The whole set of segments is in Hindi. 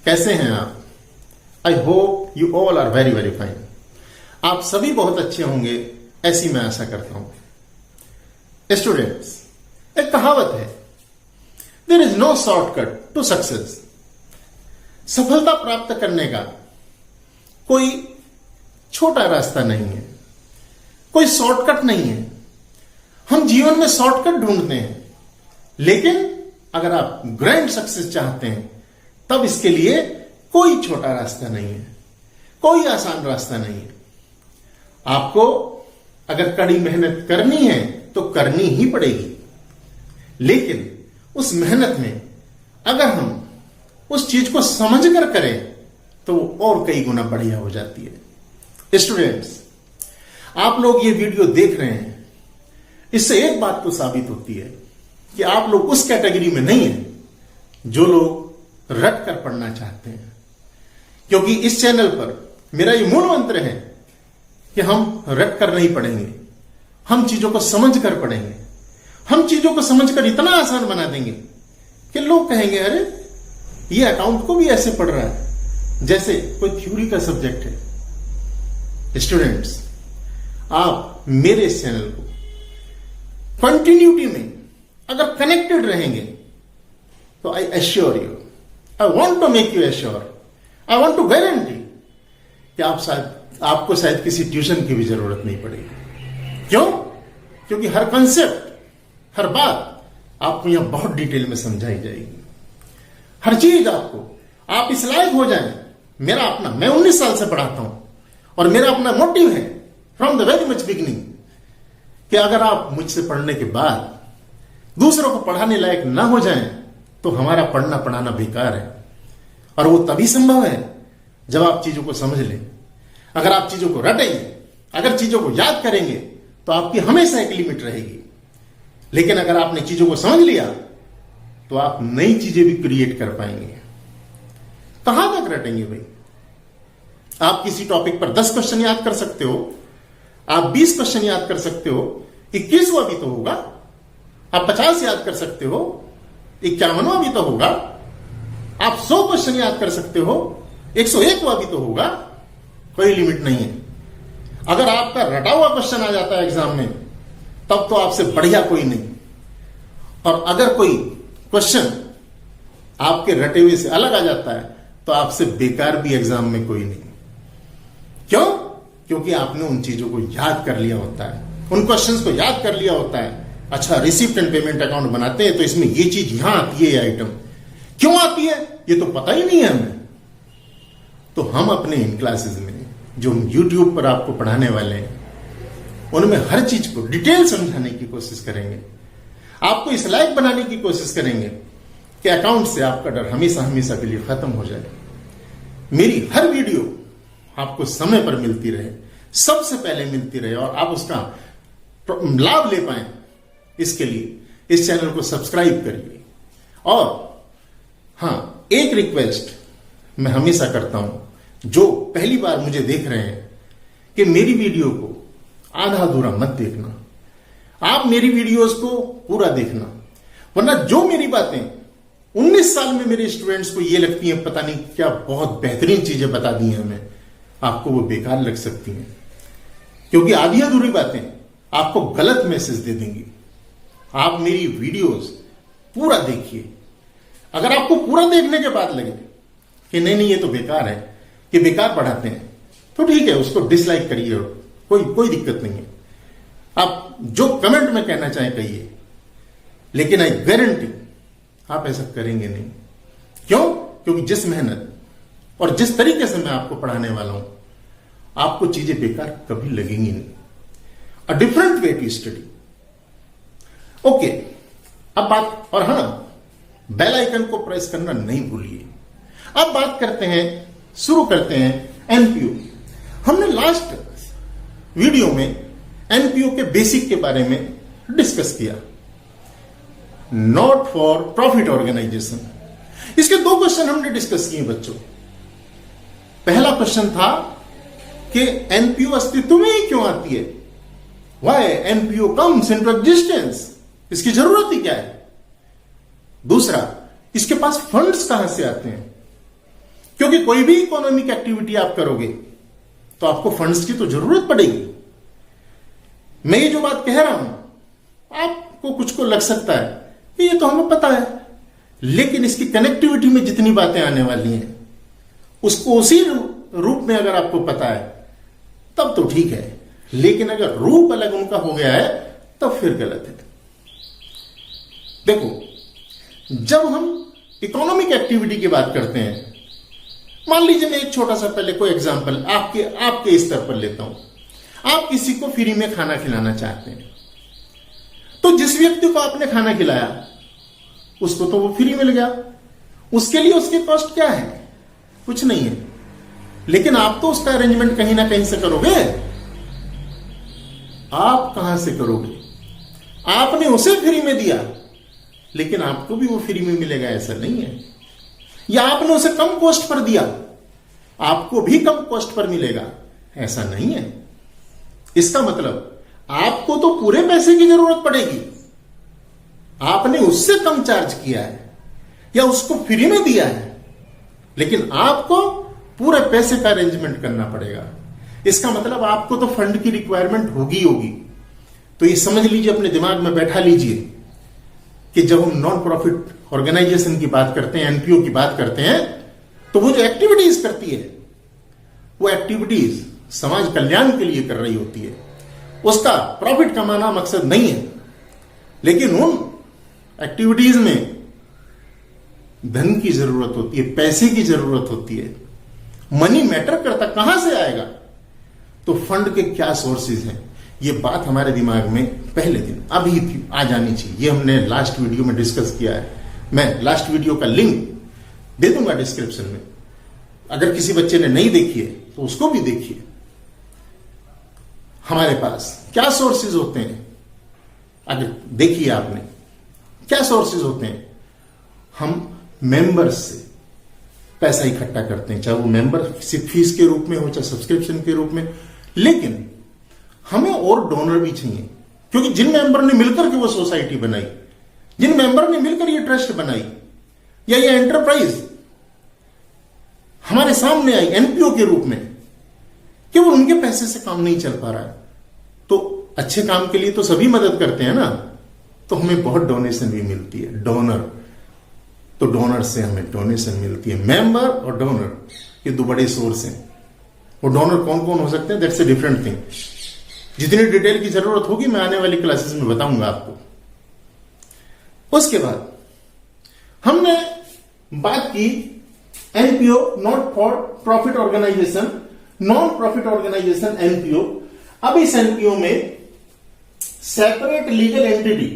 कैसे हैं आप? I hope you all are very very fine. आप सभी बहुत अच्छे होंगे, ऐसी मैं आशा करता हूं। स्टूडेंट्स, एक कहावत है, there is no shortcut to success. सफलता प्राप्त करने का कोई छोटा रास्ता नहीं है, कोई शॉर्टकट नहीं है। हम जीवन में शॉर्टकट ढूंढते हैं, लेकिन अगर आप ग्रैंड सक्सेस चाहते हैं तब इसके लिए कोई छोटा रास्ता नहीं है, कोई आसान रास्ता नहीं है। आपको अगर कड़ी मेहनत करनी है तो करनी ही पड़ेगी, लेकिन उस मेहनत में अगर हम उस चीज को समझ कर करें तो वो और कई गुना बढ़िया हो जाती है। स्टूडेंट्स, आप लोग ये वीडियो देख रहे हैं, इससे एक बात तो साबित होती है कि आप लोग उस कैटेगरी में नहीं है जो लोग रट कर पढ़ना चाहते हैं। क्योंकि इस चैनल पर मेरा ये मूल मंत्र है कि हम रट कर नहीं पढ़ेंगे, हम चीजों को समझ कर पढ़ेंगे। हम चीजों को समझकर इतना आसान बना देंगे कि लोग कहेंगे, अरे ये अकाउंट को भी ऐसे पढ़ रहा है जैसे कोई थ्योरी का सब्जेक्ट है। स्टूडेंट्स, आप मेरे इस चैनल को कंटिन्यूटी में अगर कनेक्टेड रहेंगे तो I assure you, I want to make you assure, I want to guarantee कि आपको शायद किसी ट्यूशन की भी जरूरत नहीं पड़ेगी। क्यों? क्योंकि हर कंसेप्ट, हर बात आपको यहां बहुत डिटेल में समझाई जाएगी। हर चीज आपको, आप इस लायक हो जाएं। मैं 19 साल से पढ़ाता हूं और मेरा अपना मोटिव है from the very much beginning कि अगर आप मुझसे पढ़ने के बाद दूसरों को पढ़ाने लायक ना हो जाएं तो हमारा पढ़ना पढ़ाना बेकार है। और वो तभी संभव है जब आप चीजों को समझ लें। अगर आप चीजों को रटेंगे, अगर चीजों को याद करेंगे तो आपकी हमेशा एक लिमिट रहेगी। लेकिन अगर आपने चीजों को समझ लिया तो आप नई चीजें भी क्रिएट कर पाएंगे। कहां तक रटेंगे भाई? आप किसी टॉपिक पर 10 क्वेश्चन याद कर सकते हो, आप 20 क्वेश्चन याद कर सकते हो, 21वां भी तो होगा। आप 50 याद कर सकते हो, 51वां भी तो होगा। आप 100 क्वेश्चन याद कर सकते हो, 101वां भी तो होगा। कोई लिमिट नहीं है। अगर आपका रटा हुआ क्वेश्चन आ जाता है एग्जाम में, तब तो आपसे बढ़िया कोई नहीं। और अगर कोई क्वेश्चन आपके रटे हुए से अलग आ जाता है तो आपसे बेकार भी एग्जाम में कोई नहीं। क्यों? क्योंकि आपने उन चीजों को याद कर लिया होता है, उन क्वेश्चंस को याद कर लिया होता है। अच्छा, रिसिप्ट एंड पेमेंट अकाउंट बनाते हैं तो इसमें ये चीज यहां आती है, ये आइटम क्यों आती है ये तो पता ही नहीं है हमें। तो हम अपने इन क्लासेस में जो YouTube पर आपको पढ़ाने वाले हैं, उनमें हर चीज को डिटेल समझाने की कोशिश करेंगे, आपको इस लायक बनाने की कोशिश करेंगे कि अकाउंट से आपका डर हमेशा हमेशा के लिए खत्म हो जाए। मेरी हर वीडियो आपको समय पर मिलती रहे, सबसे पहले मिलती रहे और आप उसका लाभ ले पाए, इसके लिए इस चैनल को सब्सक्राइब करिए। और हां, एक रिक्वेस्ट मैं हमेशा करता हूं, जो पहली बार मुझे देख रहे हैं, कि मेरी वीडियो को आधा अधूरा मत देखना। आप मेरी वीडियोस को पूरा देखना, वरना जो मेरी बातें 19 साल में मेरे स्टूडेंट्स को ये लगती हैं पता नहीं क्या बहुत बेहतरीन चीजें बता दी हैं हमें, आपको वो बेकार लग सकती हैं। क्योंकि आधी अधूरी बातें आपको गलत मैसेज दे देंगी। आप मेरी वीडियोस पूरा देखिए। अगर आपको पूरा देखने के बाद लगे कि नहीं ये तो बेकार है, कि बेकार पढ़ाते हैं, तो ठीक है, उसको डिसलाइक करिए, कोई दिक्कत नहीं है। आप जो कमेंट में कहना चाहें कहिए, लेकिन आई गारंटी आप ऐसा करेंगे नहीं। क्यों? क्योंकि जिस मेहनत और जिस तरीके से मैं आपको पढ़ाने वाला हूं, आपको चीजें बेकार कभी लगेंगी नहीं। A different way to study. Okay, अब बात, और हाँ, बेल आइकन को प्रेस करना नहीं भूलिए। अब बात करते हैं, शुरू करते हैं एनपीओ। हमने लास्ट वीडियो में एनपीओ के बेसिक के बारे में डिस्कस किया, नॉट फॉर प्रॉफिट ऑर्गेनाइजेशन। इसके 2 क्वेश्चन हमने डिस्कस किए बच्चों। पहला क्वेश्चन था कि एनपीओ अस्तित्व में ही क्यों आती है, why NPO comes into existence, इसकी जरूरत ही क्या है। दूसरा, इसके पास फंड्स कहां से आते हैं। क्योंकि कोई भी इकोनॉमिक एक्टिविटी आप करोगे तो आपको फंड्स की तो जरूरत पड़ेगी। मैं ये जो बात कह रहा हूं, आपको कुछ को लग सकता है कि ये तो हमें पता है, लेकिन इसकी कनेक्टिविटी में जितनी बातें आने वाली हैं उसको उसी रूप में अगर आपको पता है तब तो ठीक है, लेकिन अगर रूप अलग उनका हो गया है तब फिर गलत है। देखो, जब हम इकोनॉमिक एक्टिविटी की बात करते हैं, मान लीजिए मैं एक छोटा सा पहले कोई एग्जांपल आपके स्तर पर लेता हूं। आप किसी को फ्री में खाना खिलाना चाहते हैं, तो जिस व्यक्ति को आपने खाना खिलाया उसको तो वो फ्री मिल गया, उसके लिए उसकी कॉस्ट क्या है? कुछ नहीं है, लेकिन आप तो उसका अरेंजमेंट कहीं ना कहीं से करोगे। आप कहां से करोगे? आपने उसे फ्री में दिया, लेकिन आपको भी वो फ्री में मिलेगा ऐसा नहीं है। या आपने उसे कम कॉस्ट पर दिया, आपको भी कम कॉस्ट पर मिलेगा ऐसा नहीं है। इसका मतलब आपको तो पूरे पैसे की जरूरत पड़ेगी। आपने उससे कम चार्ज किया है या उसको फ्री में दिया है, लेकिन आपको पूरे पैसे का अरेंजमेंट करना पड़ेगा। इसका मतलब आपको तो फंड की रिक्वायरमेंट होगी। तो ये समझ लीजिए, अपने दिमाग में बैठा लीजिए कि जब हम नॉन प्रॉफिट ऑर्गेनाइजेशन की बात करते हैं, एनपीओ की बात करते हैं, तो वो जो एक्टिविटीज करती है वो एक्टिविटीज समाज कल्याण के लिए कर रही होती है। उसका प्रॉफिट कमाना मकसद नहीं है, लेकिन उन एक्टिविटीज में धन की जरूरत होती है, पैसे की जरूरत होती है। मनी मैटर करता, कहां से आएगा? तो फंड के क्या सोर्सेज हैं, ये बात हमारे दिमाग में पहले दिन अभी थी, आ जानी चाहिए। ये हमने लास्ट वीडियो में डिस्कस किया है। मैं लास्ट वीडियो का लिंक दे दूंगा डिस्क्रिप्शन में, अगर किसी बच्चे ने नहीं देखी है तो उसको भी देखिए। हमारे पास क्या सोर्सेज होते हैं, अगर देखिए आपने क्या सोर्सेज होते हैं। हम मेंबर्स से पैसा इकट्ठा करते हैं, चाहे वो मेंबरशिप फीस के रूप में हो, चाहे सब्सक्रिप्शन के रूप में, लेकिन हमें और डोनर भी चाहिए, क्योंकि जिन मेंबर ने मिलकर के वो सोसाइटी बनाई, जिन मेंबर ने मिलकर ये ट्रस्ट बनाई या ये एंटरप्राइज हमारे सामने आई एनपीओ के रूप में, कि वो उनके पैसे से काम नहीं चल पा रहा है, तो अच्छे काम के लिए तो सभी मदद करते हैं ना, तो हमें बहुत डोनेशन भी मिलती है। डोनर, तो डोनर से हमें डोनेशन मिलती है। मेंबर और डोनर ये दो बड़े सोर्स हैं। वो डोनर कौन कौन हो सकते हैं, दैट्स ए डिफरेंट थिंग। जितनी डिटेल की जरूरत होगी मैं आने वाली क्लासेस में बताऊंगा आपको। उसके बाद हमने बात की NPO, not for profit organisation, non profit organisation NPO. अब इस एनपीओ में सेपरेट लीगल एंटिटी,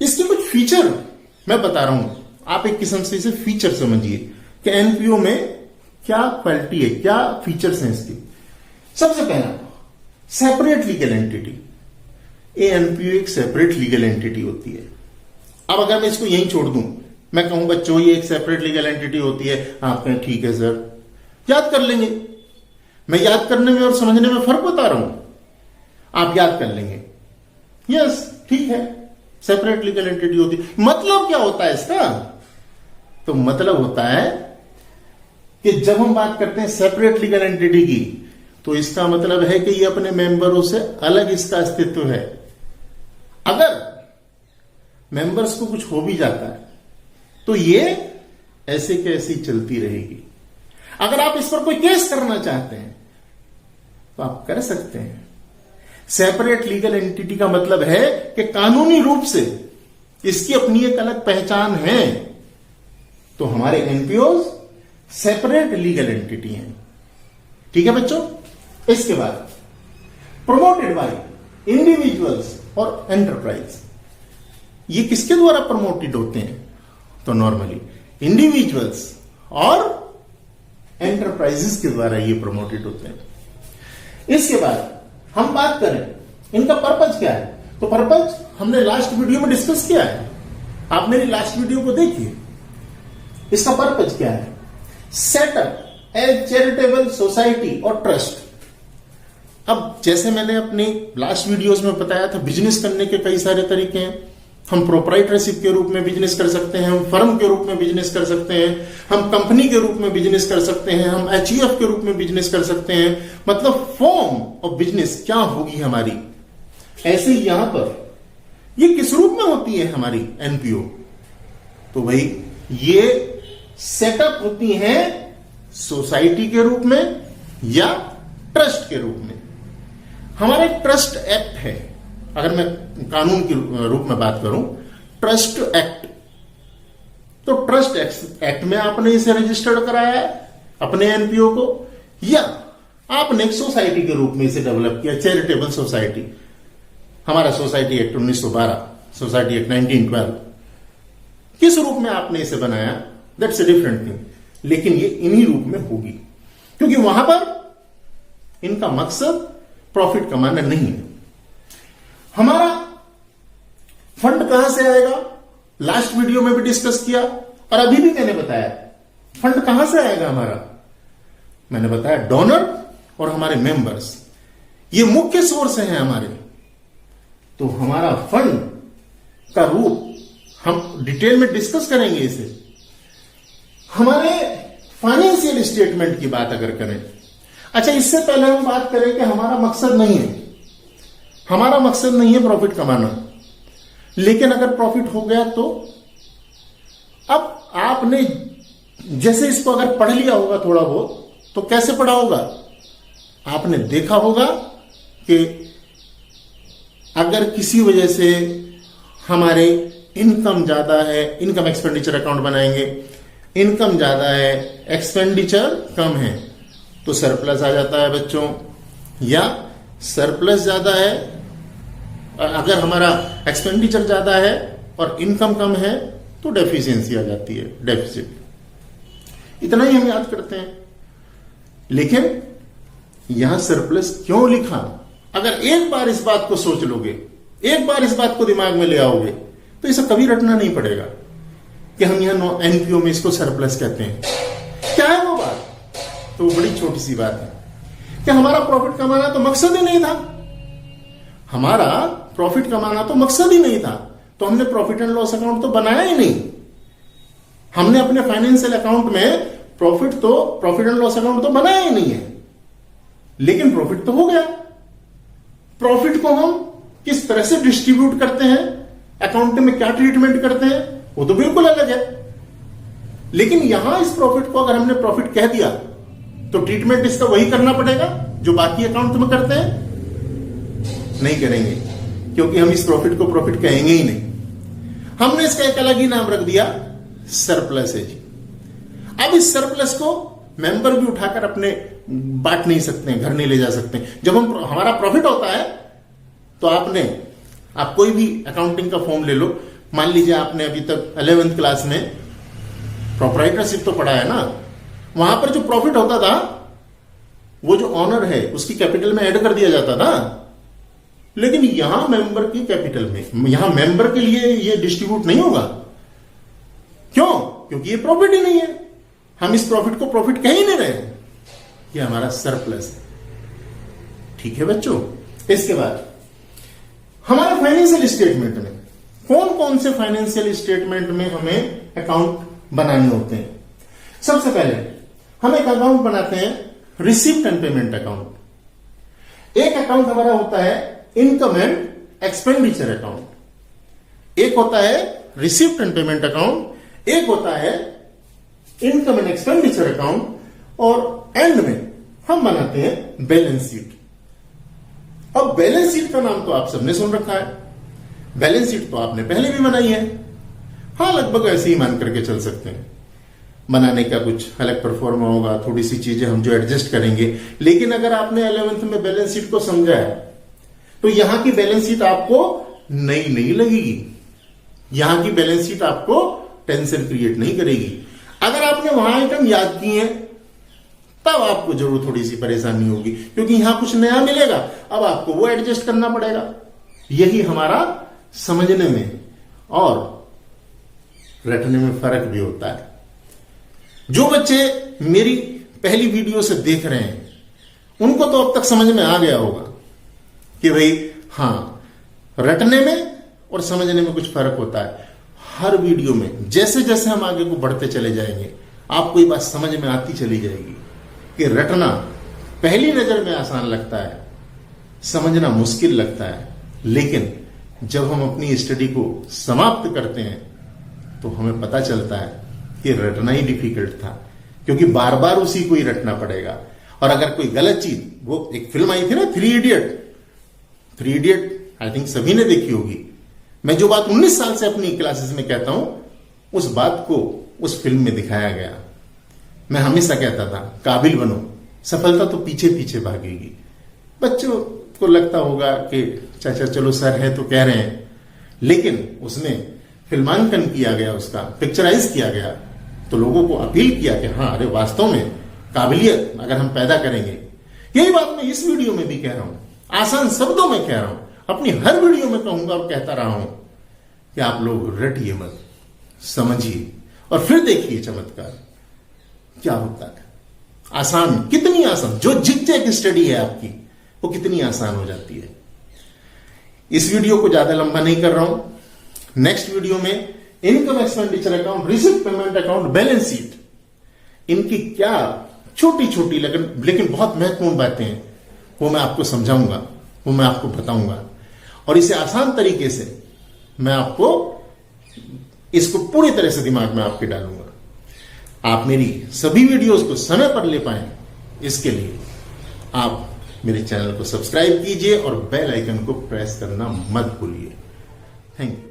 इसके कुछ फीचर मैं बता रहा हूं, आप एक किस्म से इसे फीचर समझिए कि एनपीओ में क्या क्वालिटी है, क्या फीचर्स हैं इसके। सबसे पहला, सेपरेट लीगल एंटिटी। एनपीओ एक सेपरेट लीगल एंटिटी होती है। अब अगर मैं इसको यहीं छोड़ दूं, मैं कहूं बच्चों ये एक सेपरेट लीगल एंटिटी होती है, आप कहें ठीक है सर, याद कर लेंगे। मैं याद करने में और समझने में फर्क बता रहा हूं, आप याद कर लेंगे, यस ठीक है, सेपरेट लीगल एंटिटी होती है। मतलब क्या होता है इसका? तो मतलब होता है कि जब हम बात करते हैं सेपरेट लीगल एंटिटी की, तो इसका मतलब है कि ये अपने मेंबरों से अलग इसका अस्तित्व है। अगर मेंबर्स को कुछ हो भी जाता है तो ये ऐसे के ऐसी चलती रहेगी। अगर आप इस पर कोई केस करना चाहते हैं तो आप कर सकते हैं। सेपरेट लीगल एंटिटी का मतलब है कि कानूनी रूप से इसकी अपनी एक अलग पहचान है। तो हमारे एनपीओ सेपरेट लीगल एंटिटी हैं। ठीक है बच्चों। इसके बाद प्रमोटेड बाय इंडिविजुअल्स और एंटरप्राइज, ये किसके द्वारा प्रमोटेड होते हैं? तो नॉर्मली इंडिविजुअल्स और एंटरप्राइजेस के द्वारा ये प्रमोटेड होते हैं। इसके बाद हम बात करें इनका पर्पज क्या है, तो पर्पज हमने लास्ट वीडियो में डिस्कस किया है, आप मेरी लास्ट वीडियो को देखिए। इसका पर्पज क्या है? सेटअप एज चैरिटेबल सोसाइटी और ट्रस्ट। अब जैसे मैंने अपने लास्ट वीडियोस में बताया था, बिजनेस करने के कई सारे तरीके हैं, हम प्रोप्राइटरशिप के रूप में बिजनेस कर सकते हैं, हम फर्म के रूप में बिजनेस कर सकते हैं, हम कंपनी के रूप में बिजनेस कर सकते हैं, हम एचयूएफ के रूप में बिजनेस कर सकते हैं। मतलब फॉर्म ऑफ बिजनेस क्या होगी हमारी। ऐसे ही यहां पर ये किस रूप में होती है हमारी एनपीओ, तो भाई ये सेटअप होती है सोसाइटी के रूप में या ट्रस्ट के रूप में। हमारा ट्रस्ट एक्ट है, अगर मैं कानून के रूप में बात करूं, ट्रस्ट एक्ट, तो ट्रस्ट एक्ट में आपने इसे रजिस्टर्ड कराया है अपने एनपीओ को, या आपने एक सोसाइटी के रूप में इसे डेवलप किया, चैरिटेबल सोसाइटी। हमारा सोसाइटी एक्ट 1912, सोसाइटी एक्ट 1912, किस रूप में आपने इसे बनाया, दैट्स ए डिफरेंट थिंग, लेकिन ये इन्हीं रूप में होगी, क्योंकि वहां पर इनका मकसद प्रॉफिट कमाना नहीं है। हमारा फंड कहां से आएगा, लास्ट वीडियो में भी डिस्कस किया और अभी भी मैंने बताया, फंड कहां से आएगा हमारा, मैंने बताया डोनर और हमारे मेंबर्स, ये मुख्य सोर्स हैं हमारे। तो हमारा फंड का रूप हम डिटेल में डिस्कस करेंगे इसे। हमारे फाइनेंशियल स्टेटमेंट की बात अगर करें, अच्छा इससे पहले हम बात करें कि हमारा मकसद नहीं है, हमारा मकसद नहीं है प्रॉफिट कमाना, लेकिन अगर प्रॉफिट हो गया तो अब आपने जैसे इसको अगर पढ़ लिया होगा थोड़ा बहुत, तो कैसे पढ़ा होगा, आपने देखा होगा कि अगर किसी वजह से हमारे इनकम ज्यादा है, इनकम एक्सपेंडिचर अकाउंट बनाएंगे, इनकम ज्यादा है एक्सपेंडिचर कम है, तो सरप्लस आ जाता है बच्चों, या सरप्लस ज्यादा है, अगर हमारा एक्सपेंडिचर ज्यादा है और इनकम कम है तो डेफिशिएंसी आ जाती है, डेफिसिट। इतना ही हम याद करते हैं, लेकिन यहां सरप्लस क्यों लिखा, अगर एक बार इस बात को सोच लोगे, एक बार इस बात को दिमाग में ले आओगे, तो इसे कभी रटना नहीं पड़ेगा कि हम यहां एनपीओ में इसको सरप्लस कहते हैं। क्या है वो बात, तो बड़ी छोटी सी बात है कि हमारा प्रॉफिट कमाना तो मकसद ही नहीं था, हमारा प्रॉफिट कमाना तो मकसद ही नहीं था, तो हमने प्रॉफिट एंड लॉस अकाउंट तो बनाया ही नहीं। हमने अपने फाइनेंशियल अकाउंट में प्रॉफिट एंड लॉस अकाउंट तो बनाया ही नहीं है, लेकिन प्रॉफिट तो हो गया। प्रॉफिट को हम किस तरह से डिस्ट्रीब्यूट करते हैं, अकाउंट में क्या ट्रीटमेंट करते हैं, वो तो बिल्कुल अलग है। लेकिन यहां इस प्रॉफिट को अगर हमने प्रॉफिट कह दिया तो ट्रीटमेंट इसका वही करना पड़ेगा जो बाकी अकाउंट में करते हैं, नहीं करेंगे, क्योंकि हम इस प्रॉफिट को प्रॉफिट कहेंगे ही नहीं। हमने इसका एक अलग ही नाम रख दिया, सरप्लस है जी। अब इस सरप्लस को मेंबर भी उठाकर अपने बांट नहीं सकते हैं, घर नहीं ले जा सकते हैं। जब हमारा प्रॉफिट होता है तो आप कोई भी अकाउंटिंग का फॉर्म ले लो, मान लीजिए आपने अभी तक 11th क्लास में प्रोप्राइटरशिप तो पढ़ा है ना, वहां पर जो प्रॉफिट होता था वो जो ऑनर है उसकी कैपिटल में ऐड कर दिया जाता था, लेकिन यहां मेंबर की कैपिटल में, यहां मेंबर के लिए ये डिस्ट्रीब्यूट नहीं होगा। क्यों? क्योंकि ये प्रॉफिट ही नहीं है, हम इस प्रॉफिट को प्रॉफिट कह ही नहीं रहे, ये हमारा सरप्लस है। ठीक है बच्चों, इसके बाद हमारे फाइनेंशियल स्टेटमेंट में कौन कौन से फाइनेंशियल स्टेटमेंट में हमें अकाउंट बनाने होते हैं। सबसे पहले हम एक अकाउंट बनाते हैं रिसीप्ट एंड पेमेंट अकाउंट। एक अकाउंट हमारा होता है इनकम एंड एक्सपेंडिचर अकाउंट, एक होता है रिसीप्ट एंड पेमेंट अकाउंट, एक होता है इनकम एंड एक्सपेंडिचर अकाउंट, और एंड में हम बनाते हैं बैलेंस शीट। अब बैलेंस शीट का नाम तो आप सबने सुन रखा है, बैलेंस शीट तो आपने पहले भी बनाई है। हाँ, लगभग ऐसे ही मान करके चल सकते हैं, बनाने का कुछ अलग परफॉर्मा होगा, थोड़ी सी चीजें हम जो एडजस्ट करेंगे, लेकिन अगर आपने 11th में बैलेंस शीट को समझा है तो यहां की बैलेंस शीट आपको नई नहीं लगेगी, यहां की बैलेंस शीट आपको टेंशन क्रिएट नहीं करेगी। अगर आपने वहां आइटम याद किए हैं तब आपको जरूर थोड़ी सी परेशानी होगी, क्योंकि यहां कुछ नया मिलेगा, अब आपको वो एडजस्ट करना पड़ेगा। यही हमारा समझने में और रटने में फर्क भी होता है। जो बच्चे मेरी पहली वीडियो से देख रहे हैं उनको तो अब तक समझ में आ गया होगा कि भाई हाँ, रटने में और समझने में कुछ फर्क होता है। हर वीडियो में जैसे जैसे हम आगे को बढ़ते चले जाएंगे आपको ये बात समझ में आती चली जाएगी कि रटना पहली नजर में आसान लगता है, समझना मुश्किल लगता है, लेकिन जब हम अपनी स्टडी को समाप्त करते हैं तो हमें पता चलता है कि रटना ही डिफिकल्ट था, क्योंकि बार बार उसी को ही रटना पड़ेगा। और अगर कोई गलत चीज, वो एक फिल्म आई थी ना थ्री इडियट, आई थिंक सभी ने देखी होगी। मैं जो बात 19 साल से अपनी क्लासेस में कहता हूं उस बात को उस फिल्म में दिखाया गया। मैं हमेशा कहता था काबिल बनो, सफलता तो पीछे पीछे भागेगी। बच्चों को लगता होगा कि चाचा चलो सर है तो कह रहे हैं, लेकिन उसमें फिल्मांकन किया गया, उसका पिक्चराइज किया गया, तो लोगों को अपील किया कि हाँ अरे वास्तव में काबिलियत अगर हम पैदा करेंगे। यही बात मैं इस वीडियो में भी कह रहा हूं, आसान शब्दों में कह रहा हूं, अपनी हर वीडियो में कहूंगा और कहता रहा हूं कि आप लोग रटिए मत, समझिए और फिर देखिए चमत्कार क्या होता है। आसान, कितनी आसान, जो झिकझक स्टडी है आपकी वो कितनी आसान हो जाती है। इस वीडियो को ज्यादा लंबा नहीं कर रहा हूं। नेक्स्ट वीडियो में income expenditure account, receipt payment account, balance sheet, इनकी क्या छोटी छोटी लेकिन बहुत महत्वपूर्ण बातें हैं वो मैं आपको समझाऊंगा, वो मैं आपको बताऊंगा, और इसे आसान तरीके से मैं आपको इसको पूरी तरह से दिमाग में आपके डालूंगा। आप मेरी सभी वीडियोस को समय पर ले पाए, इसके लिए आप मेरे चैनल को सब्सक्राइब कीजिए और बेल आइकन को प्रेस करना मत भूलिए। Thank you.